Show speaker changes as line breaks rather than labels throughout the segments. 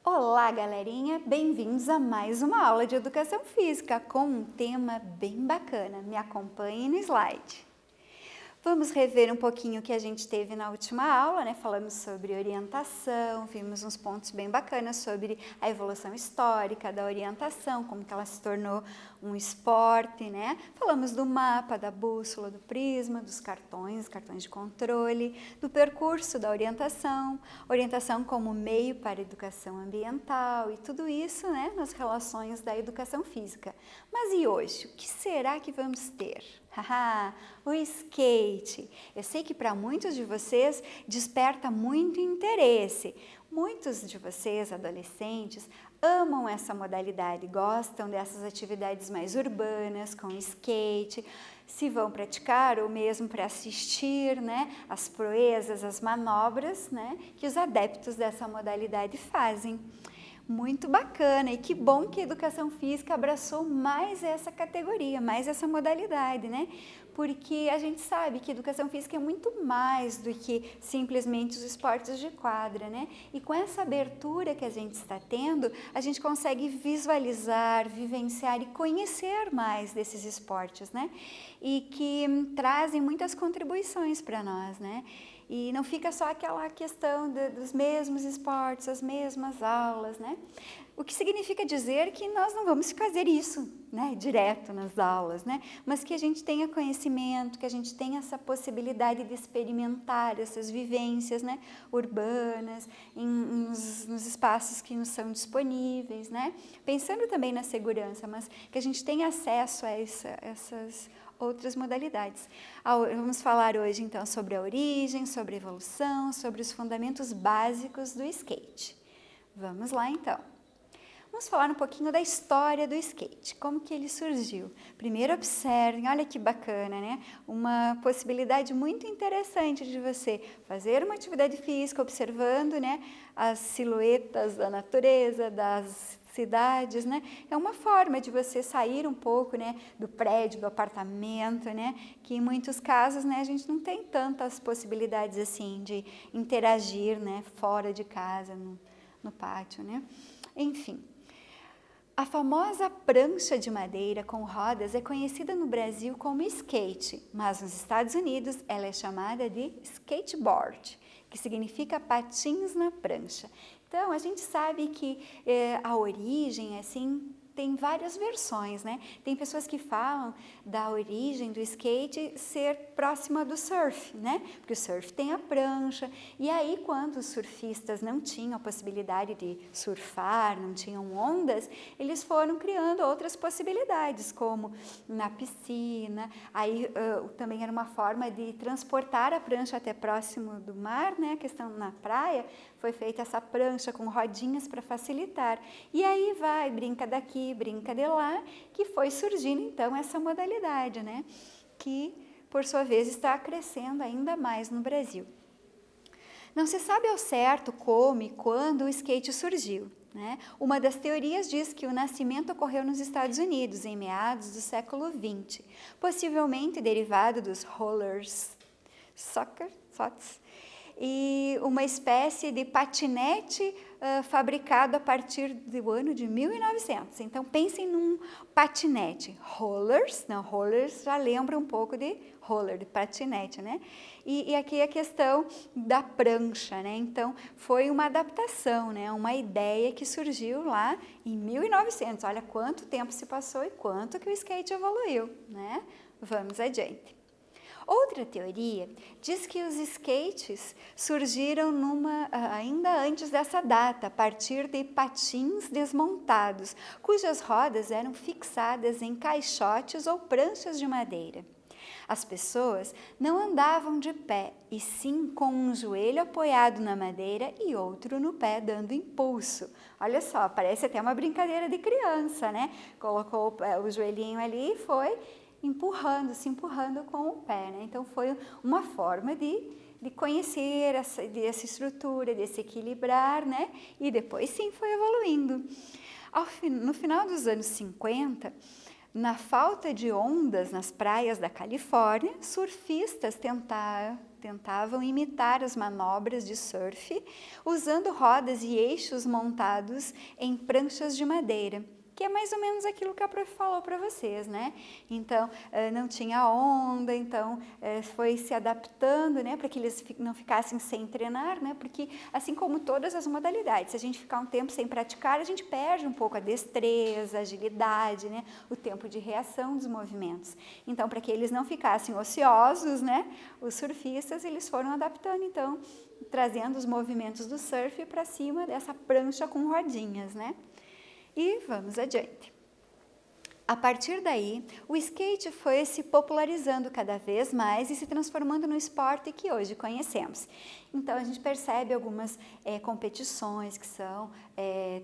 Olá, galerinha! Bem-vindos a mais uma aula de Educação Física com um tema bem bacana. Me acompanhe no slide. Vamos rever um pouquinho o que a gente teve na última aula, né? Falamos sobre orientação, vimos uns pontos bem bacanas sobre a evolução histórica da orientação, como que ela se tornou um esporte, né? Falamos do mapa, da bússola, do prisma, dos cartões de controle, do percurso da orientação como meio para a educação ambiental e tudo isso, né? Nas relações da educação física. Mas e hoje? O que será que vamos ter? Haha, o skate. Eu sei que para muitos de vocês desperta muito interesse. Muitos de vocês, adolescentes, amam essa modalidade, gostam dessas atividades mais urbanas, com skate, se vão praticar ou mesmo para assistir, né, as proezas, as manobras, né, que os adeptos dessa modalidade fazem. Muito bacana, e que bom que a educação física abraçou mais essa categoria, mais essa modalidade, né? Porque a gente sabe que a educação física é muito mais do que simplesmente os esportes de quadra, né? E com essa abertura que a gente está tendo, a gente consegue visualizar, vivenciar e conhecer mais desses esportes, né? E que trazem muitas contribuições para nós, né? E não fica só aquela questão dos mesmos esportes, as mesmas aulas, né? O que significa dizer que nós não vamos fazer isso, né, direto nas aulas, né? Mas que a gente tenha conhecimento, que a gente tenha essa possibilidade de experimentar essas vivências, né, urbanas, nos espaços que nos são disponíveis, né? Pensando também na segurança, mas que a gente tenha acesso a essas outras modalidades. Vamos falar hoje então sobre a origem, sobre a evolução, sobre os fundamentos básicos do skate. Vamos lá então. Vamos falar um pouquinho da história do skate, como que ele surgiu. Primeiro observem, olha que bacana, né? Uma possibilidade muito interessante de você fazer uma atividade física observando, né, as silhuetas da natureza, das cidades, né? É uma forma de você sair um pouco, né, do prédio, do apartamento, né? Que em muitos casos, né, a gente não tem tantas possibilidades assim de interagir, né, fora de casa, no pátio, né? Enfim. A famosa prancha de madeira com rodas é conhecida no Brasil como skate, mas nos Estados Unidos ela é chamada de skateboard, que significa patins na prancha. Então, a gente sabe que a origem, assim, tem várias versões, né? Tem pessoas que falam da origem do skate ser próxima do surf, né? Porque o surf tem a prancha, e aí quando os surfistas não tinham a possibilidade de surfar, não tinham ondas, eles foram criando outras possibilidades, como na piscina, aí também era uma forma de transportar a prancha até próximo do mar, né? A questão na praia, foi feita essa prancha com rodinhas para facilitar. E aí vai, brinca daqui, brinca de lá, que foi surgindo então essa modalidade, né? Que por sua vez está crescendo ainda mais no Brasil. Não se sabe ao certo como e quando o skate surgiu, né? Uma das teorias diz que o nascimento ocorreu nos Estados Unidos em meados do século XX, possivelmente derivado dos rollers socks, e uma espécie de patinete fabricado a partir do ano de 1900. Então, pensem num patinete. Rollers já lembra um pouco de roller, de patinete, né? E aqui a questão da prancha, né? Então, foi uma adaptação, né? Uma ideia que surgiu lá em 1900. Olha quanto tempo se passou e quanto que o skate evoluiu, né? Vamos adiante. Outra teoria diz que os skates surgiram ainda antes dessa data, a partir de patins desmontados, cujas rodas eram fixadas em caixotes ou pranchas de madeira. As pessoas não andavam de pé, e sim com um joelho apoiado na madeira e outro no pé, dando impulso. Olha só, parece até uma brincadeira de criança, né? Colocou o joelhinho ali e foi se empurrando com o pé, né? Então foi uma forma de conhecer essa estrutura, de se equilibrar, né? E depois sim foi evoluindo. No final dos anos 50, Na falta de ondas nas praias da Califórnia, surfistas tentavam imitar as manobras de surf usando rodas e eixos montados em pranchas de madeira, que é mais ou menos aquilo que a prof falou para vocês, né? Então, não tinha onda, então foi se adaptando, né, para que eles não ficassem sem treinar, né? Porque, assim como todas as modalidades, se a gente ficar um tempo sem praticar, a gente perde um pouco a destreza, a agilidade, né? O tempo de reação dos movimentos. Então, para que eles não ficassem ociosos, né? Os surfistas, eles foram adaptando, então, trazendo os movimentos do surf para cima dessa prancha com rodinhas, né? E vamos adiante. A partir daí, o skate foi se popularizando cada vez mais e se transformando no esporte que hoje conhecemos. Então, a gente percebe algumas competições que são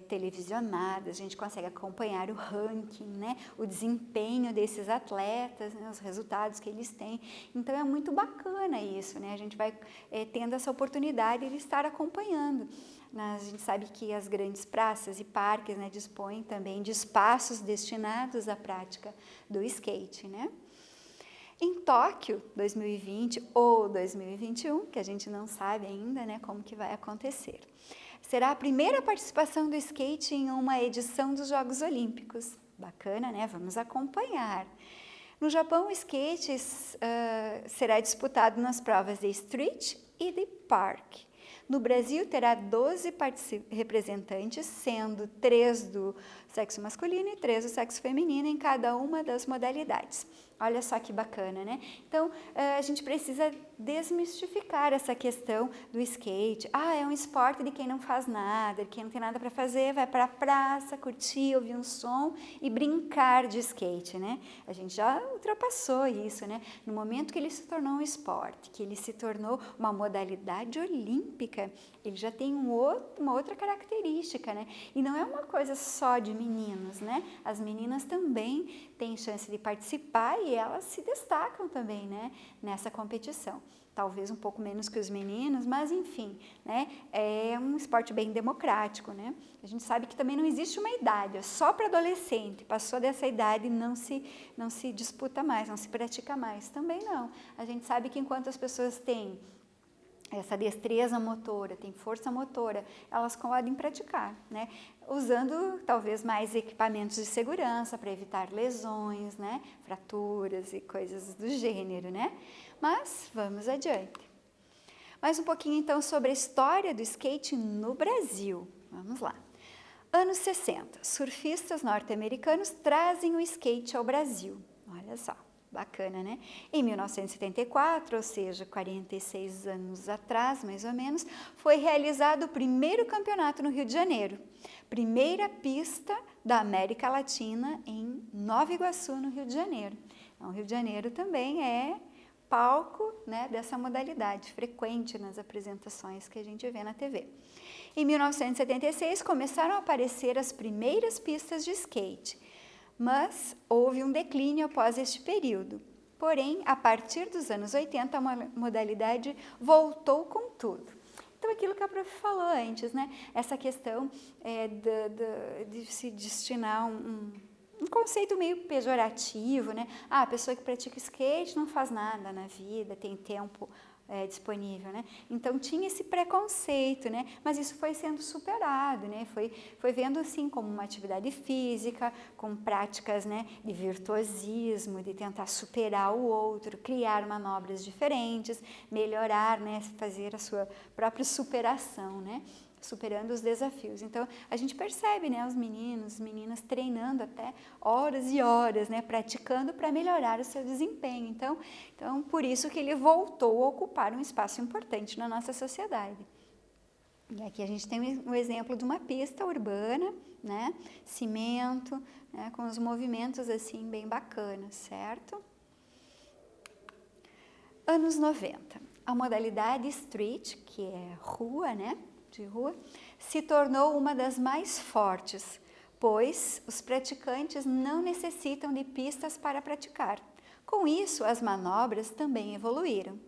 televisionadas, a gente consegue acompanhar o ranking, né, o desempenho desses atletas, né, os resultados que eles têm. Então, é muito bacana isso, né? A gente vai tendo essa oportunidade de estar acompanhando. A gente sabe que as grandes praças e parques, né, dispõem também de espaços destinados à prática do skate, né? Em Tóquio 2020 ou 2021, que a gente não sabe ainda, né, como que vai acontecer, será a primeira participação do skate em uma edição dos Jogos Olímpicos. Bacana, né? Vamos acompanhar. No Japão, o skate será disputado nas provas de street e de park. No Brasil, terá 12 representantes, sendo 3 do sexo masculino e 3 do sexo feminino em cada uma das modalidades. Olha só que bacana, né? Então, a gente precisa desmistificar essa questão do skate. Ah, é um esporte de quem não faz nada, de quem não tem nada para fazer, vai para a praça, curtir, ouvir um som e brincar de skate, né? A gente já ultrapassou isso, né? No momento que ele se tornou um esporte, que ele se tornou uma modalidade olímpica, ele já tem uma outra característica, né? E não é uma coisa só de meninos, né? As meninas também têm chance de participar e elas se destacam também, né, nessa competição. Talvez um pouco menos que os meninos, mas enfim, né, é um esporte bem democrático, né? A gente sabe que também não existe uma idade, é só para adolescente, passou dessa idade não se disputa mais, não se pratica mais, também não. A gente sabe que enquanto as pessoas têm essa destreza motora, tem força motora, elas podem praticar, né? Usando talvez mais equipamentos de segurança para evitar lesões, né? Fraturas e coisas do gênero, né? Mas vamos adiante. Mais um pouquinho então sobre a história do skate no Brasil. Vamos lá. Anos 60, surfistas norte-americanos trazem o skate ao Brasil. Olha só. Bacana, né? Em 1974, ou seja, 46 anos atrás, mais ou menos, foi realizado o primeiro campeonato no Rio de Janeiro. Primeira pista da América Latina em Nova Iguaçu, no Rio de Janeiro. Então, o Rio de Janeiro também é palco, né, dessa modalidade, frequente nas apresentações que a gente vê na TV. Em 1976, começaram a aparecer as primeiras pistas de skate, mas houve um declínio após este período. Porém, a partir dos anos 80, a modalidade voltou com tudo. Então, aquilo que a prof falou antes, né? Essa questão de se destinar um conceito meio pejorativo, né? Ah, a pessoa que pratica skate não faz nada na vida, tem tempo disponível, né? Então tinha esse preconceito, né? Mas isso foi sendo superado, né? Foi vendo assim como uma atividade física, com práticas, né, de virtuosismo, de tentar superar o outro, criar manobras diferentes, melhorar, né, fazer a sua própria superação, né? Superando os desafios. Então, a gente percebe, né, os meninos, meninas treinando até horas e horas, né, praticando para melhorar o seu desempenho. Então, por isso que ele voltou a ocupar um espaço importante na nossa sociedade. E aqui a gente tem um exemplo de uma pista urbana, né, cimento, né, com os movimentos assim bem bacanas, certo? Anos 90. A modalidade street, que é rua, né, de rua, se tornou uma das mais fortes, pois os praticantes não necessitam de pistas para praticar. Com isso, as manobras também evoluíram.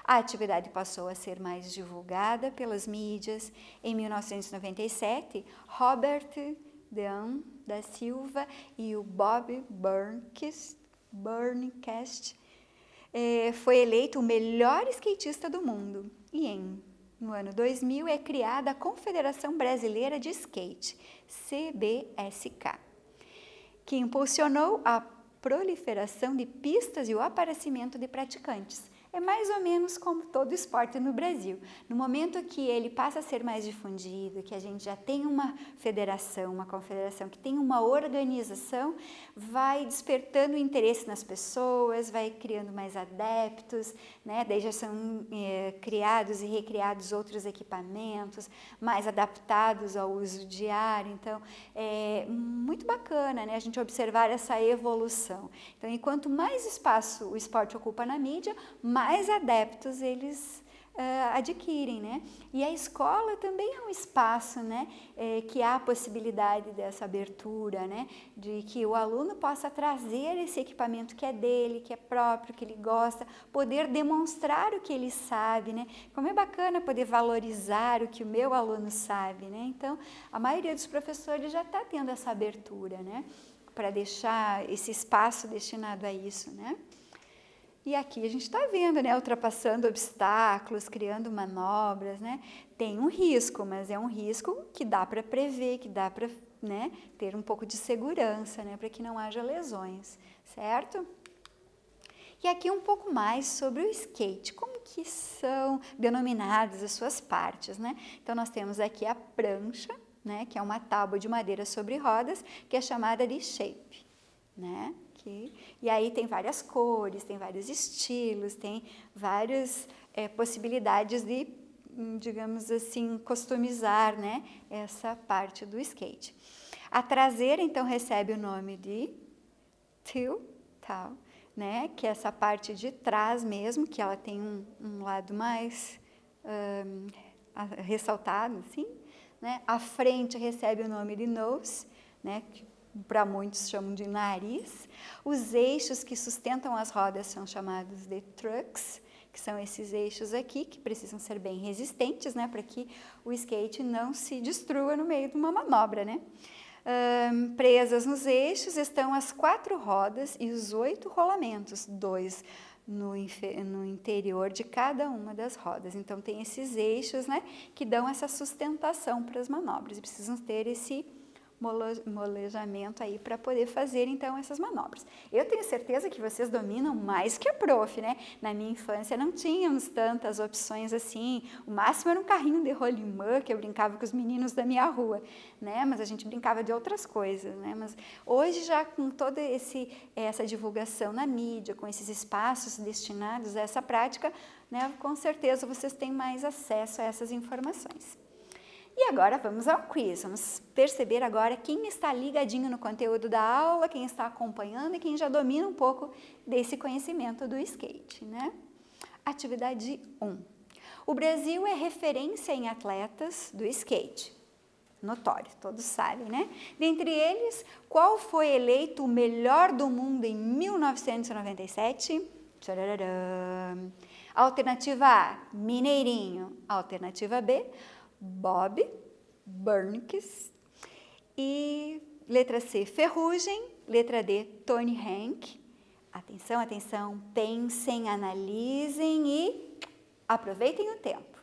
A atividade passou a ser mais divulgada pelas mídias. Em 1997, Robert Dean da Silva e o Bob Burnquist, foi eleito o melhor skatista do mundo. E no ano 2000 é criada a Confederação Brasileira de Skate, CBSK, que impulsionou a proliferação de pistas e o aparecimento de praticantes. É mais ou menos como todo esporte no Brasil. No momento que ele passa a ser mais difundido, que a gente já tem uma federação, uma confederação, que tem uma organização, vai despertando interesse nas pessoas, vai criando mais adeptos, né? Daí já são criados e recriados outros equipamentos, mais adaptados ao uso diário. Então, é muito bacana, né? A gente observar essa evolução. Então, enquanto mais espaço o esporte ocupa na mídia, mais adeptos eles adquirem, né? E a escola também é um espaço, né, que há a possibilidade dessa abertura, né, de que o aluno possa trazer esse equipamento que é dele, que é próprio, que ele gosta, poder demonstrar o que ele sabe, né? Como é bacana poder valorizar o que o meu aluno sabe, né? Então, a maioria dos professores já está tendo essa abertura, né, para deixar esse espaço destinado a isso, né? E aqui a gente está vendo, né, ultrapassando obstáculos, criando manobras, né? Tem um risco, mas é um risco que dá para prever, que dá para, né, ter um pouco de segurança, né, para que não haja lesões, certo? E aqui um pouco mais sobre o skate, como que são denominadas as suas partes, né? Então nós temos aqui a prancha, né, que é uma tábua de madeira sobre rodas, que é chamada de shape, né? E aí tem várias cores, tem vários estilos, tem várias possibilidades de, digamos assim, customizar, né, essa parte do skate. A traseira, então, recebe o nome de tal, né, que é essa parte de trás mesmo, que ela tem um lado mais ressaltado, assim, né? A frente recebe o nome de nose, né, que para muitos chamam de nariz. Os eixos que sustentam as rodas são chamados de trucks, que são esses eixos aqui, que precisam ser bem resistentes, né, para que o skate não se destrua no meio de uma manobra, né? Presas nos eixos estão as 4 rodas e os 8 rolamentos, 2 no interior de cada uma das rodas. Então, tem esses eixos, né, que dão essa sustentação para as manobras e precisam ter esse molejamento aí para poder fazer então essas manobras. Eu tenho certeza que vocês dominam mais que a prof, né? Na minha infância não tínhamos tantas opções assim, o máximo era um carrinho de rolimã que eu brincava com os meninos da minha rua, né? Mas a gente brincava de outras coisas, né? Mas hoje já com toda essa divulgação na mídia, com esses espaços destinados a essa prática, né? Com certeza vocês têm mais acesso a essas informações. E agora vamos ao quiz, vamos perceber agora quem está ligadinho no conteúdo da aula, quem está acompanhando e quem já domina um pouco desse conhecimento do skate, né? Atividade 1. O Brasil é referência em atletas do skate. Notório, todos sabem, né? Dentre eles, qual foi eleito o melhor do mundo em 1997? Tchararã. Alternativa A, Mineirinho. Alternativa B, Bob Burnquist. E letra C, Ferrugem. Letra D, Tony Hank. Atenção, atenção, pensem, analisem e aproveitem o tempo.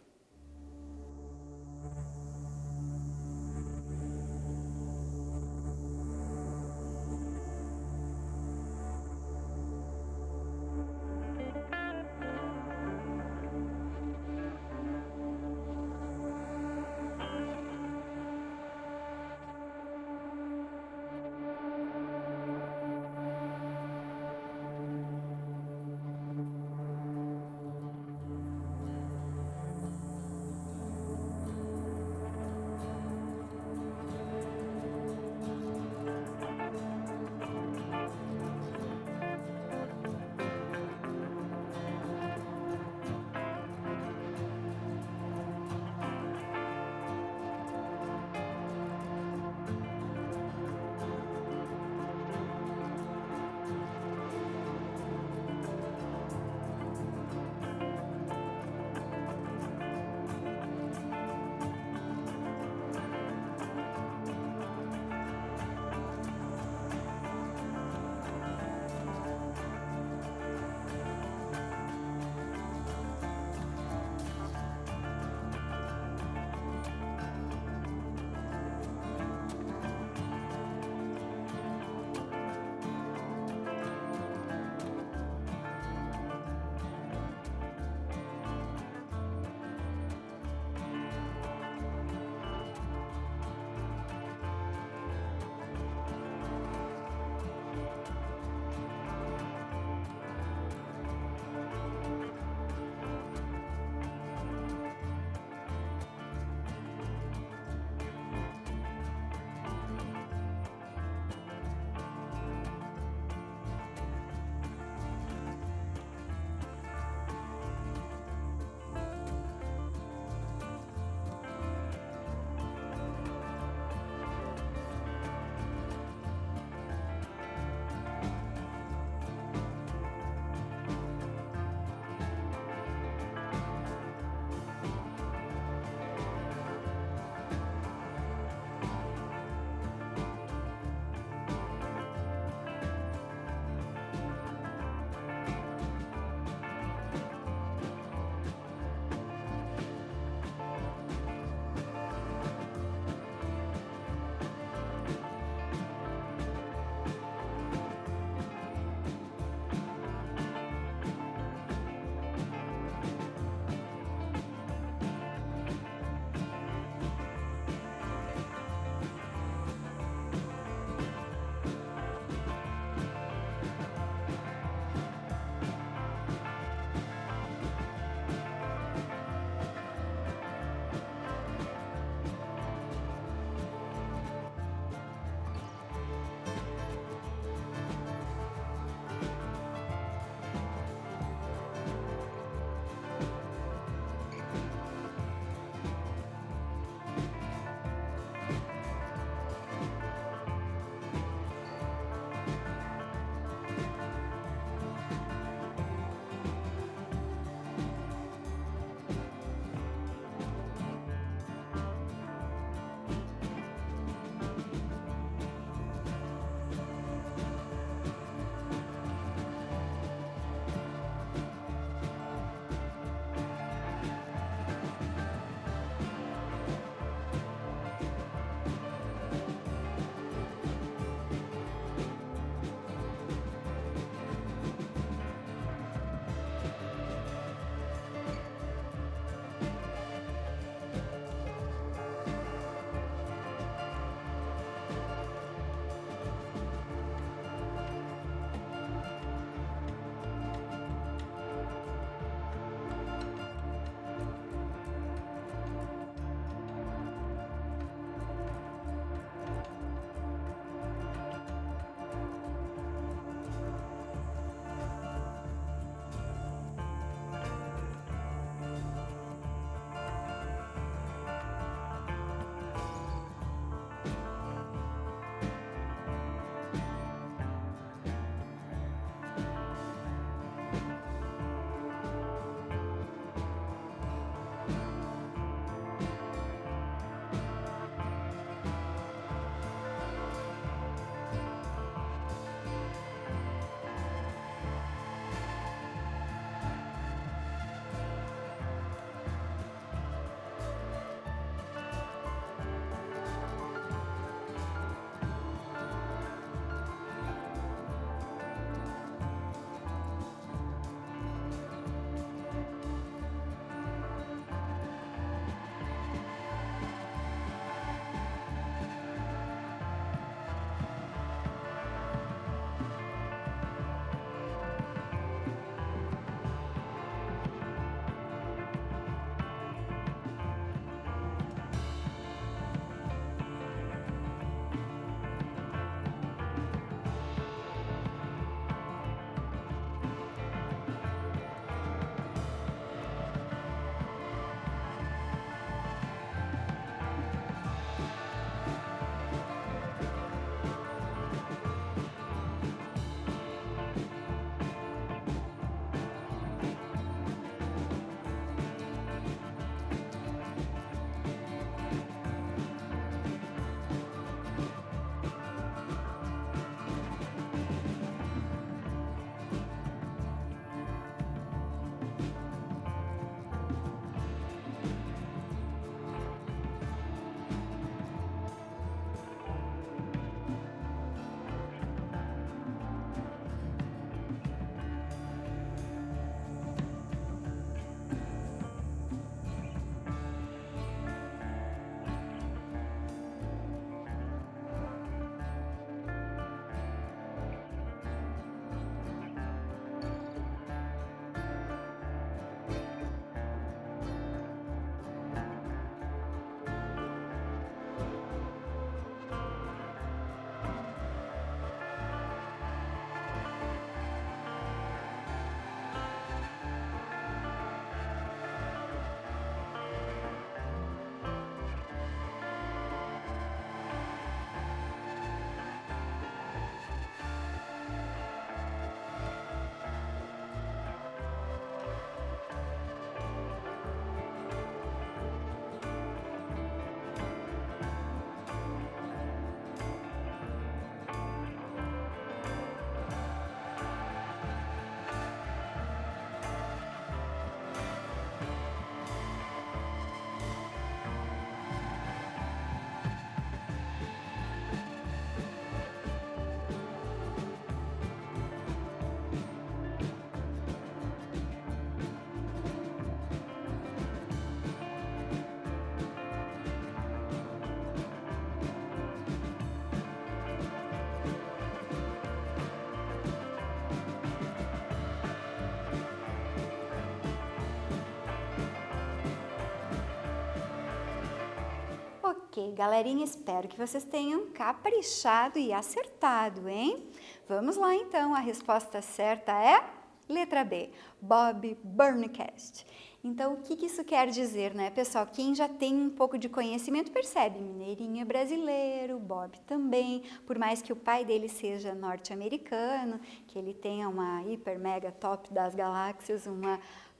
Ok, galerinha, espero que vocês tenham caprichado e acertado, hein? Vamos lá então, a resposta certa é letra B, Bob Burnquist. Então, o que isso quer dizer, né, pessoal? Quem já tem um pouco de conhecimento percebe, Mineirinho é brasileiro, Bob também, por mais que o pai dele seja norte-americano, que ele tenha uma hiper mega top das galáxias,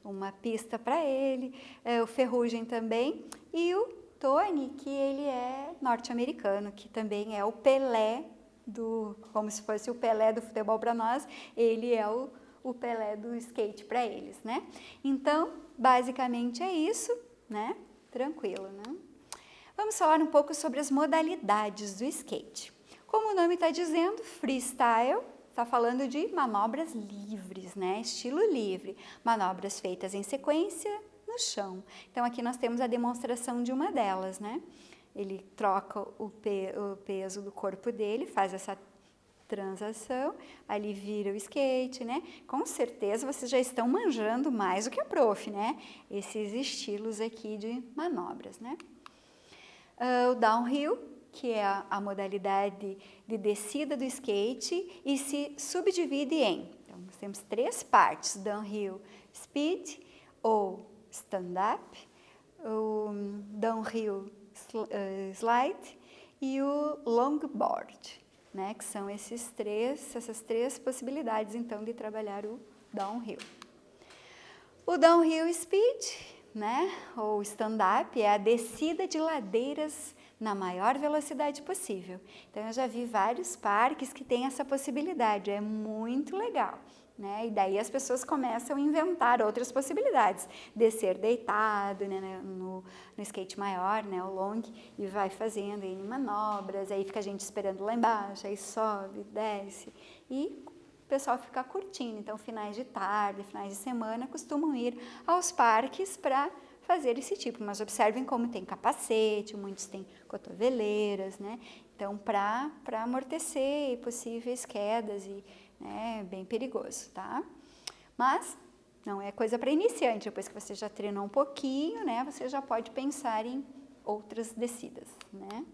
uma pista para ele, o Ferrugem também, e o Tony, que ele é norte-americano, que também é o Pelé como se fosse o Pelé do futebol para nós, ele é o Pelé do skate para eles, né? Então, basicamente é isso, né? Tranquilo, né? Vamos falar um pouco sobre as modalidades do skate. Como o nome está dizendo, freestyle, está falando de manobras livres, né? Estilo livre, manobras feitas em sequência no chão. Então, aqui nós temos a demonstração de uma delas, né? Ele troca o peso do corpo dele, faz essa transação, ali vira o skate, né? Com certeza vocês já estão manjando mais do que a prof, né? Esses estilos aqui de manobras, né? O downhill, que é a modalidade de descida do skate e se subdivide em, então nós temos 3 partes, downhill speed ou stand-up, o downhill slide e o longboard, né, que são essas três possibilidades, então, de trabalhar o downhill. O downhill speed, né, ou stand-up, é a descida de ladeiras na maior velocidade possível. Então, eu já vi vários parques que têm essa possibilidade, é muito legal. Né? E daí as pessoas começam a inventar outras possibilidades, descer deitado, né, no skate maior, né, o long, e vai fazendo aí manobras, aí fica a gente esperando lá embaixo, aí sobe, desce, e o pessoal fica curtindo. Então, finais de tarde, finais de semana, costumam ir aos parques para fazer esse tipo, mas observem como tem capacete, muitos têm cotoveleiras, né? Então, para amortecer possíveis quedas e é bem perigoso, tá? Mas não é coisa para iniciante, depois que você já treinou um pouquinho, né, você já pode pensar em outras descidas, né?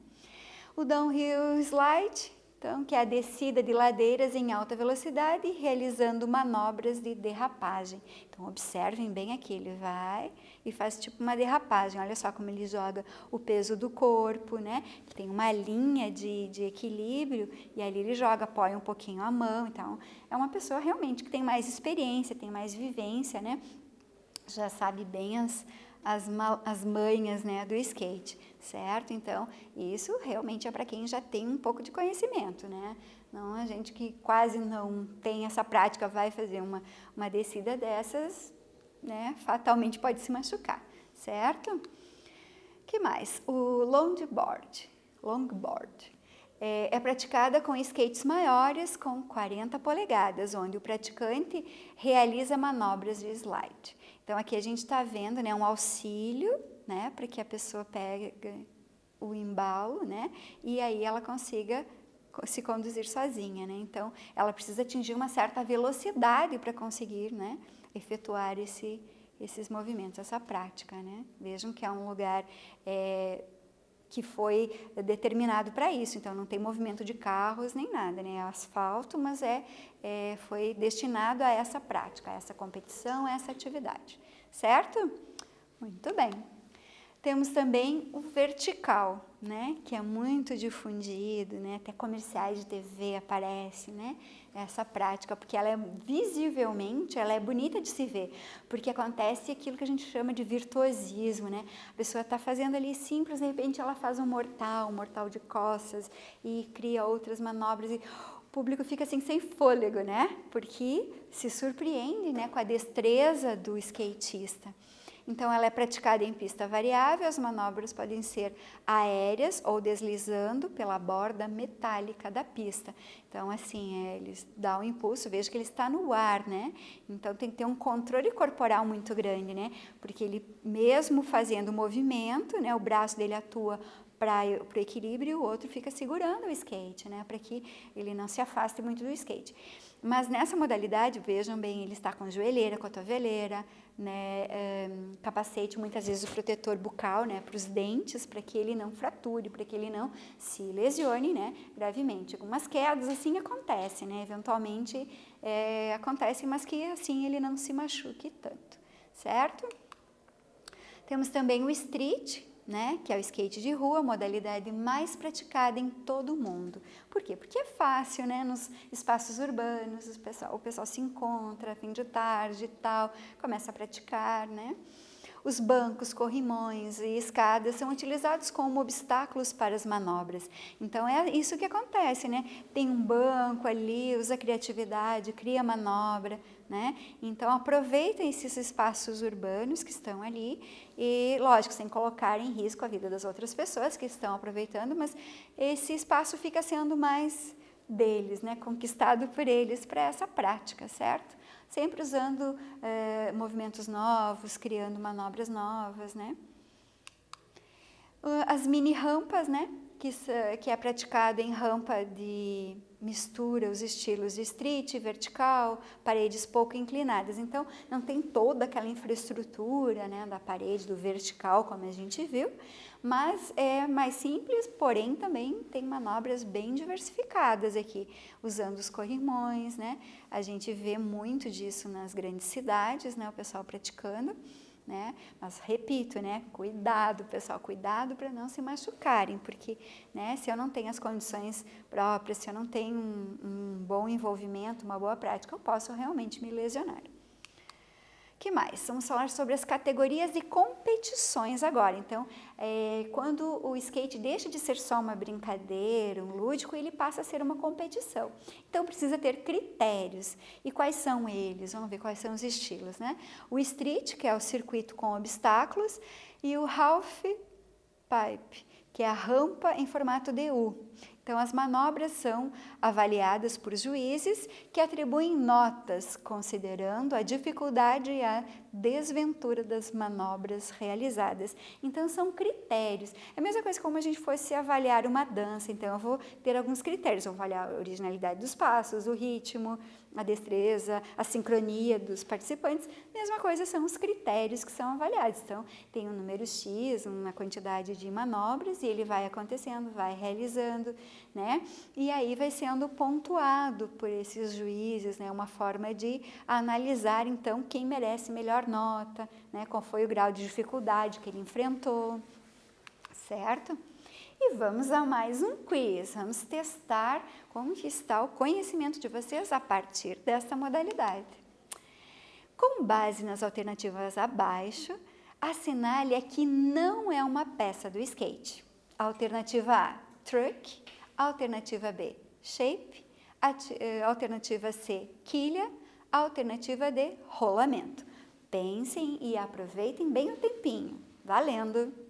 O downhill slide, então, que é a descida de ladeiras em alta velocidade, realizando manobras de derrapagem. Então, observem bem aqui, ele vai e faz tipo uma derrapagem. Olha só como ele joga o peso do corpo, né? Tem uma linha de equilíbrio e ali ele joga, apoia um pouquinho a mão. Então, é uma pessoa realmente que tem mais experiência, tem mais vivência, né? Já sabe bem as manhas, né, do skate, certo? Então, isso realmente é para quem já tem um pouco de conhecimento, né? Não a gente que quase não tem essa prática vai fazer uma descida dessas, né? Fatalmente pode se machucar, certo? Que mais? O longboard. É praticada com skates maiores, com 40 polegadas, onde o praticante realiza manobras de slide. Então, aqui a gente está vendo, né, um auxílio, né, para que a pessoa pegue o embalo, né, e aí ela consiga se conduzir sozinha, né. Então, ela precisa atingir uma certa velocidade para conseguir, né, efetuar esses movimentos, essa prática, né. Vejam que é um lugar que foi determinado para isso, então não tem movimento de carros nem nada, né? É asfalto, mas foi destinado a essa prática, a essa competição, a essa atividade, certo? Muito bem. Temos também o vertical, né? Que é muito difundido, né? Até comerciais de TV aparece, né? Essa prática, porque ela é visivelmente, ela é bonita de se ver, porque acontece aquilo que a gente chama de virtuosismo, né? A pessoa está fazendo ali simples, de repente ela faz um mortal de costas e cria outras manobras e o público fica assim sem fôlego, né? Porque se surpreende, né, com a destreza do skatista. Então, ela é praticada em pista variável, as manobras podem ser aéreas ou deslizando pela borda metálica da pista. Então, assim, eles dão um impulso, veja que ele está no ar, né? Então, tem que ter um controle corporal muito grande, né? Porque ele, mesmo fazendo o movimento, né, o braço dele atua para o equilíbrio e o outro fica segurando o skate, né? Para que ele não se afaste muito do skate. Mas nessa modalidade, vejam bem, ele está com joelheira, cotoveleira, né, capacete, muitas vezes o protetor bucal, né, para os dentes, para que ele não frature, para que ele não se lesione, né, gravemente. Algumas quedas assim acontecem, né, eventualmente acontecem, mas que assim ele não se machuque tanto, certo? Temos também o street, né, que é o skate de rua, a modalidade mais praticada em todo o mundo. Por quê? Porque é fácil, né, nos espaços urbanos, o pessoal se encontra, fim de tarde e tal, começa a praticar, né? Os bancos, corrimões e escadas são utilizados como obstáculos para as manobras. Então, é isso que acontece, né? Tem um banco ali, usa a criatividade, cria manobra, né? Então, aproveitem esses espaços urbanos que estão ali e, lógico, sem colocar em risco a vida das outras pessoas que estão aproveitando, mas esse espaço fica sendo mais deles, né? Conquistado por eles para essa prática, certo? Sempre usando movimentos novos, criando manobras novas, né? As mini rampas, né? Que é praticado em rampa de mistura os estilos de street, vertical, paredes pouco inclinadas. Então, não tem toda aquela infraestrutura, né, da parede, do vertical, como a gente viu, mas é mais simples, porém também tem manobras bem diversificadas aqui, usando os corrimões, né? A gente vê muito disso nas grandes cidades, né, o pessoal praticando. Né? Mas repito, né? Cuidado, pessoal, cuidado para não se machucarem, porque, né, se eu não tenho as condições próprias, se eu não tenho um bom envolvimento, uma boa prática, eu posso realmente me lesionar. Que mais? Vamos falar sobre as categorias e competições agora. Então, quando o skate deixa de ser só uma brincadeira, um lúdico, ele passa a ser uma competição. Então, precisa ter critérios. E quais são eles? Vamos ver quais são os estilos, né? O street, que é o circuito com obstáculos, e o half pipe, que é a rampa em formato de U. Então, as manobras são avaliadas por juízes que atribuem notas, considerando a dificuldade e a desventura das manobras realizadas. Então, são critérios. É a mesma coisa como a gente fosse avaliar uma dança. Então, eu vou ter alguns critérios. Eu vou avaliar a originalidade dos passos, o ritmo, a destreza, a sincronia dos participantes. Mesma coisa são os critérios que são avaliados. Então, tem um número X, uma quantidade de manobras, e ele vai acontecendo, vai realizando, né? E aí vai sendo pontuado por esses juízes, né? Uma forma de analisar, então, quem merece melhor nota, né? Qual foi o grau de dificuldade que ele enfrentou, certo? E vamos a mais um quiz. Vamos testar como que está o conhecimento de vocês a partir desta modalidade. Com base nas alternativas abaixo, assinale a que não é uma peça do skate. Alternativa A, truck. Alternativa B, shape. Alternativa C, quilha. Alternativa D, rolamento. Pensem e aproveitem bem o tempinho. Valendo!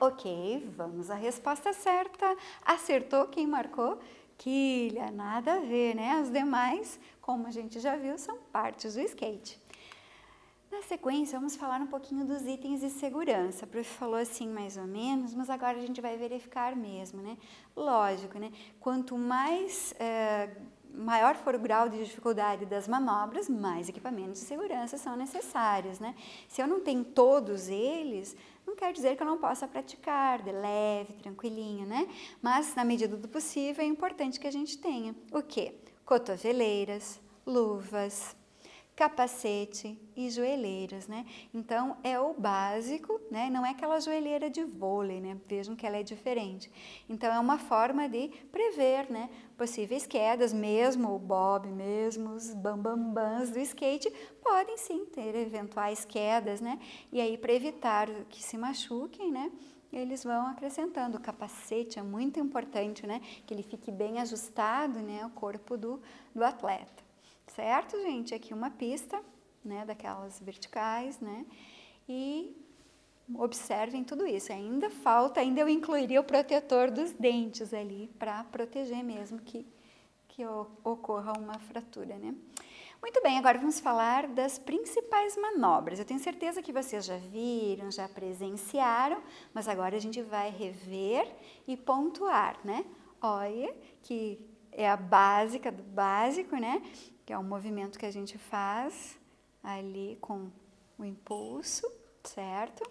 Ok, vamos à resposta certa. Acertou quem marcou? Quilha, nada a ver, né? As demais, como a gente já viu, são partes do skate. Na sequência, vamos falar um pouquinho dos itens de segurança. O prof falou assim mais ou menos, mas agora a gente vai verificar mesmo, né? Lógico, né? Quanto maior for o grau de dificuldade das manobras, mais equipamentos de segurança são necessários, né? Se eu não tenho todos eles, não quer dizer que eu não possa praticar de leve, tranquilinho, né? Mas, na medida do possível, é importante que a gente tenha o quê? Cotoveleiras, luvas, capacete e joelheiras, né? Então, é o básico, né? Não é aquela joelheira de vôlei, né? Vejam que ela é diferente. Então, é uma forma de prever, né? Possíveis quedas, mesmo o bob, mesmo os bambambãs do skate, podem sim ter eventuais quedas, né? E aí, para evitar que se machuquem, né? Eles vão acrescentando. O capacete é muito importante, né? Que ele fique bem ajustado, né? O corpo do atleta. Certo, gente? Aqui uma pista, né, daquelas verticais, né? E observem tudo isso. Ainda eu incluiria o protetor dos dentes ali, para proteger mesmo que ocorra uma fratura, né? Muito bem, agora vamos falar das principais manobras. Eu tenho certeza que vocês já viram, já presenciaram, mas agora a gente vai rever e pontuar, né? Olha que é a básica do básico, né? Que é um movimento que a gente faz ali com o impulso, certo?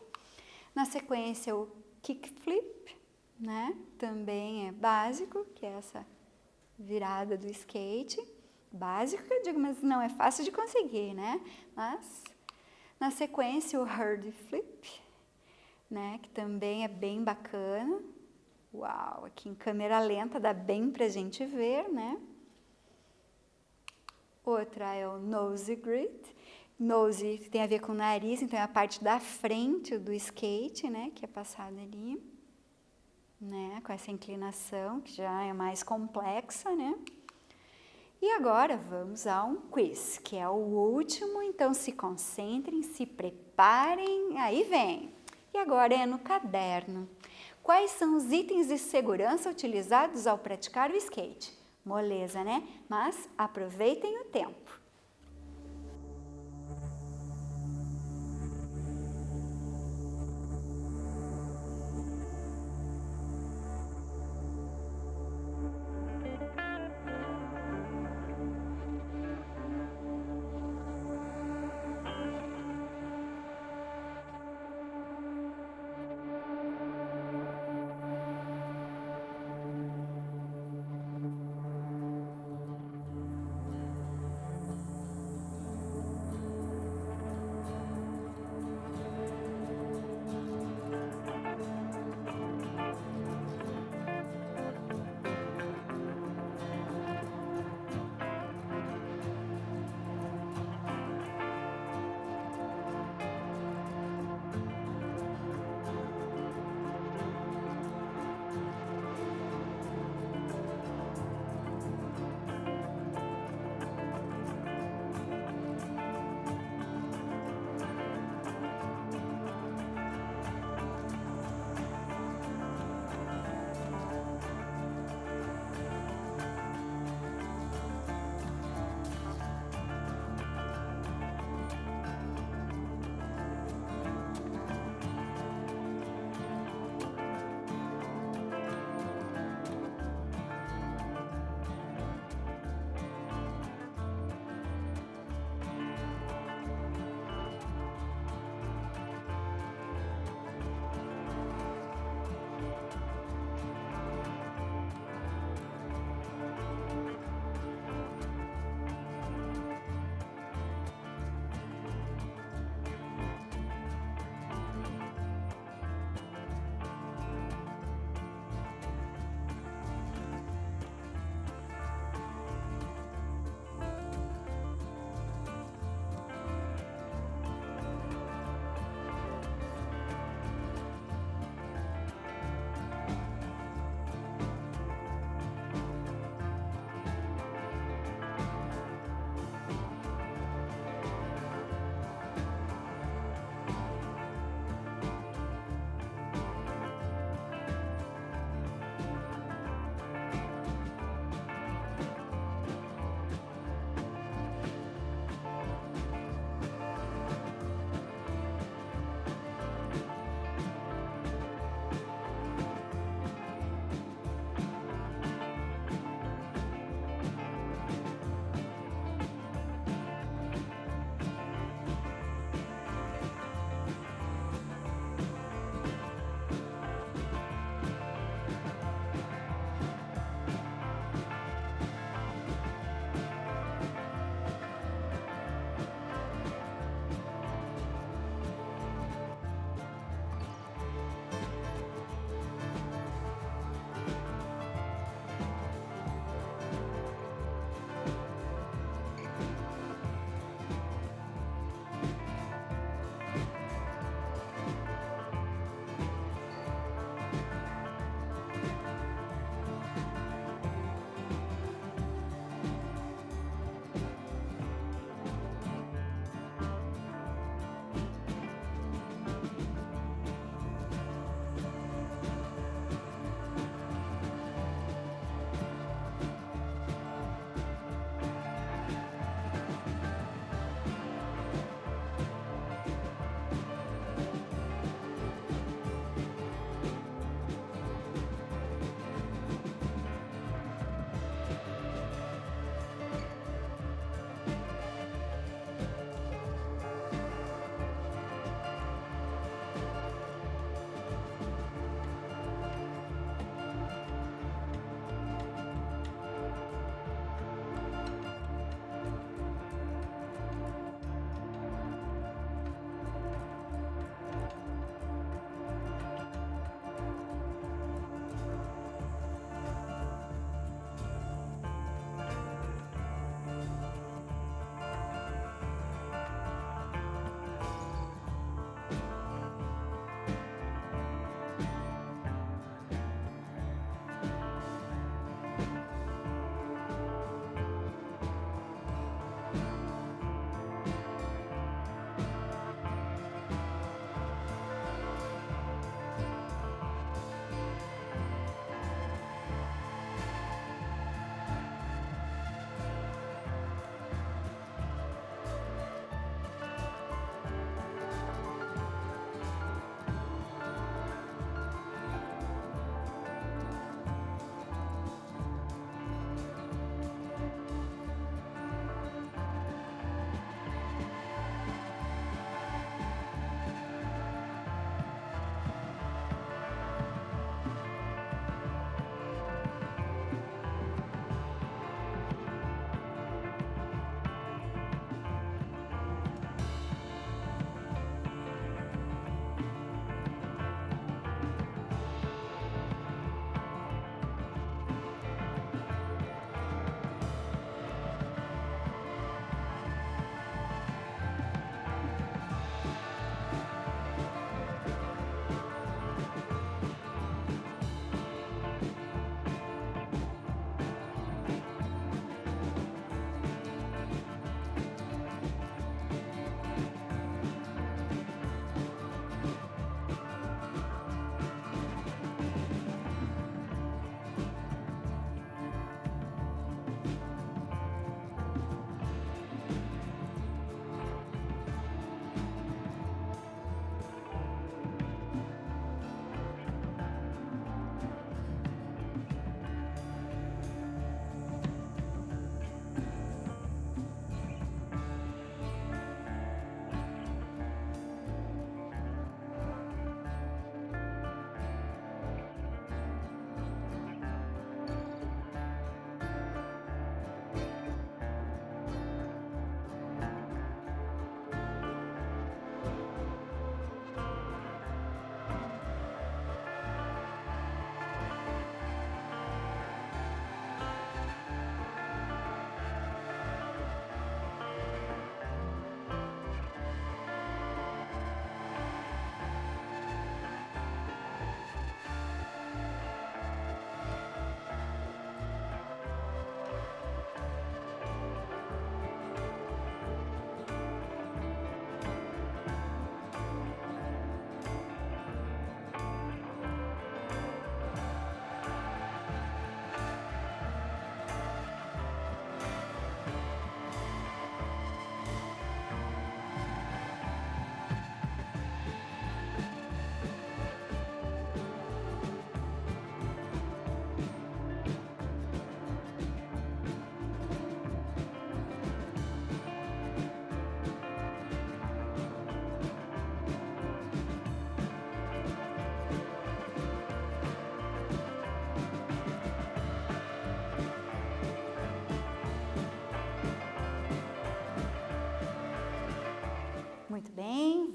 Na sequência, o kickflip, né? Também é básico, que é essa virada do skate. Básico, eu digo, mas não é fácil de conseguir, né? Mas, na sequência, o hard flip, né? Que também é bem bacana. Uau, aqui em câmera lenta dá bem pra gente ver, né? Outra é o nose grip. Nose tem a ver com o nariz, então é a parte da frente do skate, né? Que é passada ali, né? Com essa inclinação, que já é mais complexa, né? E agora vamos a um quiz, que é o último, então se concentrem, se preparem, aí vem. E agora é no caderno. Quais são os itens de segurança utilizados ao praticar o skate? Moleza, né? Mas aproveitem o tempo.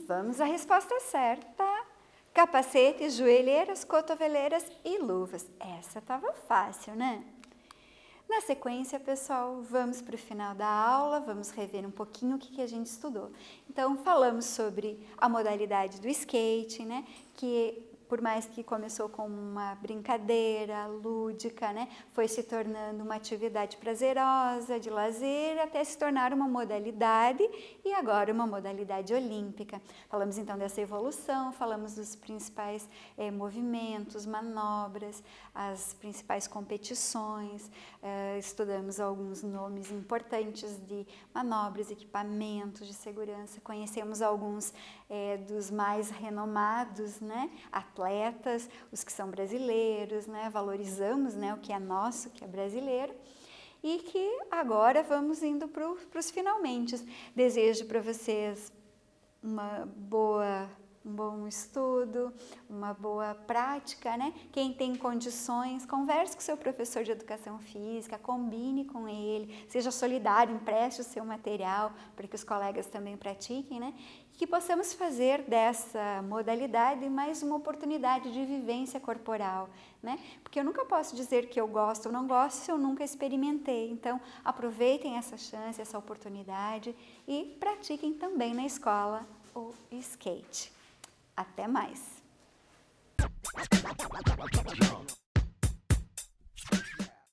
vamos à resposta certa. Capacetes, joelheiras, cotoveleiras e luvas. Essa estava fácil, né? Na sequência, pessoal, vamos para o final da aula, vamos rever um pouquinho o que a gente estudou. Então, falamos sobre a modalidade do skate, né? Que por mais que começou com uma brincadeira lúdica, né, foi se tornando uma atividade prazerosa, de lazer, até se tornar uma modalidade e agora uma modalidade olímpica. Falamos então dessa evolução, falamos dos principais movimentos, manobras, as principais competições, estudamos alguns nomes importantes de manobras, equipamentos de segurança, conhecemos alguns dos mais renomados, né, atletas, os que são brasileiros, né, valorizamos, né, o que é nosso, que é brasileiro, e que agora vamos indo para os finalmente. Desejo para vocês um bom estudo, uma boa prática, né? Quem tem condições, converse com o seu professor de educação física, combine com ele, seja solidário, empreste o seu material para que os colegas também pratiquem, né? E que possamos fazer dessa modalidade mais uma oportunidade de vivência corporal, né? Porque eu nunca posso dizer que eu gosto ou não gosto se eu nunca experimentei. Então, aproveitem essa chance, essa oportunidade e pratiquem também na escola o skate. Até mais!